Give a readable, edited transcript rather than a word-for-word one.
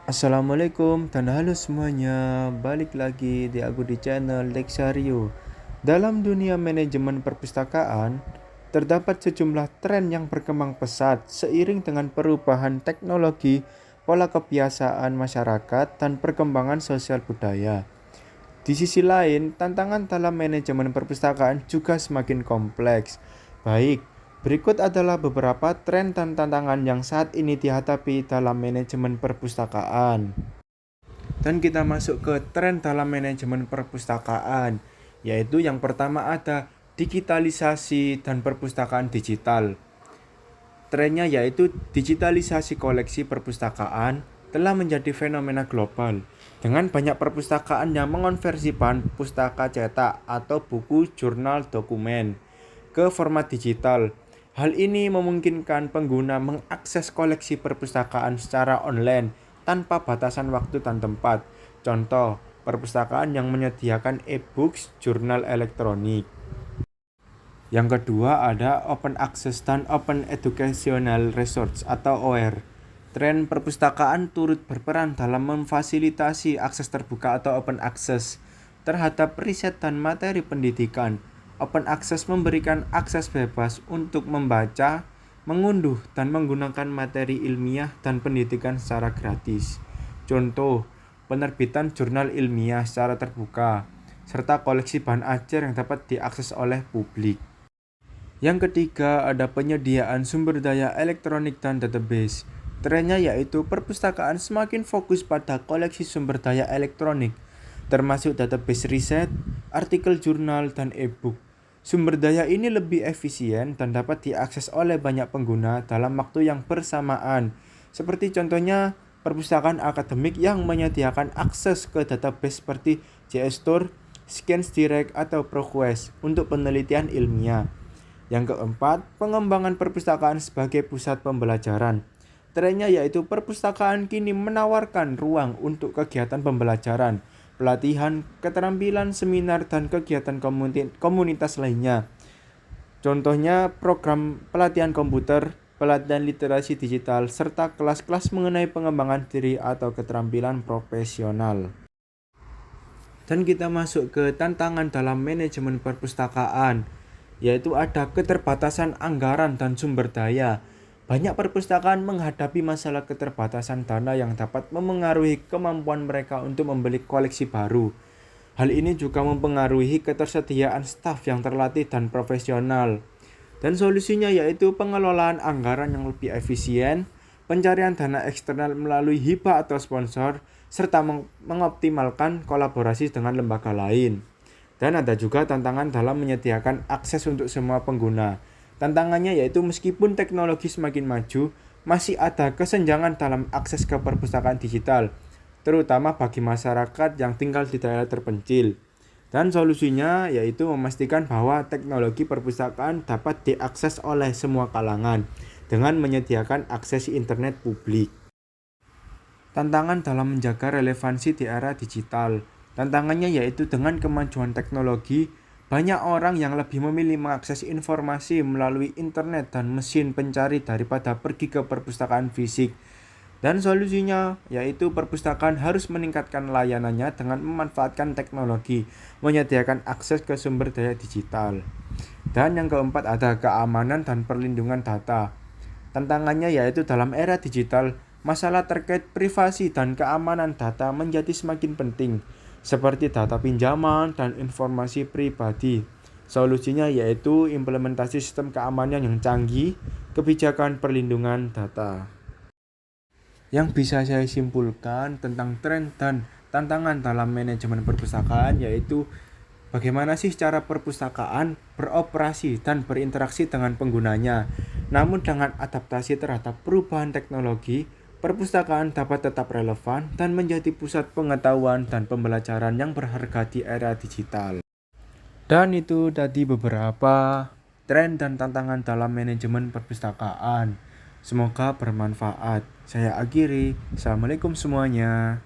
Assalamualaikum dan halo semuanya, balik lagi di aku di channel Lexario. Dalam dunia manajemen perpustakaan, terdapat sejumlah tren yang berkembang pesat seiring dengan perubahan teknologi, pola kebiasaan masyarakat, dan perkembangan sosial budaya. Di sisi lain, tantangan dalam manajemen perpustakaan juga semakin kompleks. Baik, berikut adalah beberapa tren dan tantangan yang saat ini dihadapi dalam manajemen perpustakaan. Dan kita masuk ke tren dalam manajemen perpustakaan, yaitu yang pertama ada digitalisasi dan perpustakaan digital. Trennya yaitu digitalisasi koleksi perpustakaan telah menjadi fenomena global dengan banyak perpustakaan yang mengonversi bahan pustaka cetak atau buku, jurnal, dokumen ke format digital. Hal ini memungkinkan pengguna mengakses koleksi perpustakaan secara online tanpa batasan waktu dan tempat. Contoh, perpustakaan yang menyediakan e-books, jurnal elektronik. Yang kedua ada Open Access dan Open Educational Resource atau OER. Tren perpustakaan turut berperan dalam memfasilitasi akses terbuka atau open access terhadap riset dan materi pendidikan. Open access memberikan akses bebas untuk membaca, mengunduh, dan menggunakan materi ilmiah dan pendidikan secara gratis. Contoh, penerbitan jurnal ilmiah secara terbuka, serta koleksi bahan ajar yang dapat diakses oleh publik. Yang ketiga, ada penyediaan sumber daya elektronik dan database. Trennya yaitu perpustakaan semakin fokus pada koleksi sumber daya elektronik, termasuk database riset, artikel jurnal, dan e-book. Sumber daya ini lebih efisien dan dapat diakses oleh banyak pengguna dalam waktu yang bersamaan. Seperti contohnya, perpustakaan akademik yang menyediakan akses ke database seperti JSTOR, ScienceDirect, atau ProQuest untuk penelitian ilmiah. Yang keempat, pengembangan perpustakaan sebagai pusat pembelajaran. Trennya yaitu perpustakaan kini menawarkan ruang untuk kegiatan pembelajaran, pelatihan, keterampilan, seminar, dan kegiatan komunitas lainnya. Contohnya program pelatihan komputer, pelatihan literasi digital, serta kelas-kelas mengenai pengembangan diri atau keterampilan profesional. Dan kita masuk ke tantangan dalam manajemen perpustakaan, yaitu ada keterbatasan anggaran dan sumber daya. Banyak perpustakaan menghadapi masalah keterbatasan dana yang dapat memengaruhi kemampuan mereka untuk membeli koleksi baru. Hal ini juga mempengaruhi ketersediaan staf yang terlatih dan profesional. Dan solusinya yaitu pengelolaan anggaran yang lebih efisien, pencarian dana eksternal melalui hibah atau sponsor, serta mengoptimalkan kolaborasi dengan lembaga lain. Dan ada juga tantangan dalam menyediakan akses untuk semua pengguna. Tantangannya yaitu meskipun teknologi semakin maju, masih ada kesenjangan dalam akses ke perpustakaan digital, terutama bagi masyarakat yang tinggal di daerah terpencil. Dan solusinya yaitu memastikan bahwa teknologi perpustakaan dapat diakses oleh semua kalangan dengan menyediakan akses internet publik. Tantangan dalam menjaga relevansi di era digital. Tantangannya yaitu dengan kemajuan teknologi, banyak orang yang lebih memilih mengakses informasi melalui internet dan mesin pencari daripada pergi ke perpustakaan fisik. Dan solusinya yaitu perpustakaan harus meningkatkan layanannya dengan memanfaatkan teknologi, menyediakan akses ke sumber daya digital. Dan yang keempat ada keamanan dan perlindungan data. Tantangannya yaitu dalam era digital, masalah terkait privasi dan keamanan data menjadi semakin penting, seperti data pinjaman dan informasi pribadi. Solusinya yaitu implementasi sistem keamanan yang canggih, kebijakan perlindungan data. Yang bisa saya simpulkan tentang tren dan tantangan dalam manajemen perpustakaan yaitu bagaimana sih cara perpustakaan beroperasi dan berinteraksi dengan penggunanya. Namun dengan adaptasi terhadap perubahan teknologi, perpustakaan dapat tetap relevan dan menjadi pusat pengetahuan dan pembelajaran yang berharga di era digital. Dan itu tadi beberapa tren dan tantangan dalam manajemen perpustakaan. Semoga bermanfaat. Saya akhiri. Assalamualaikum semuanya.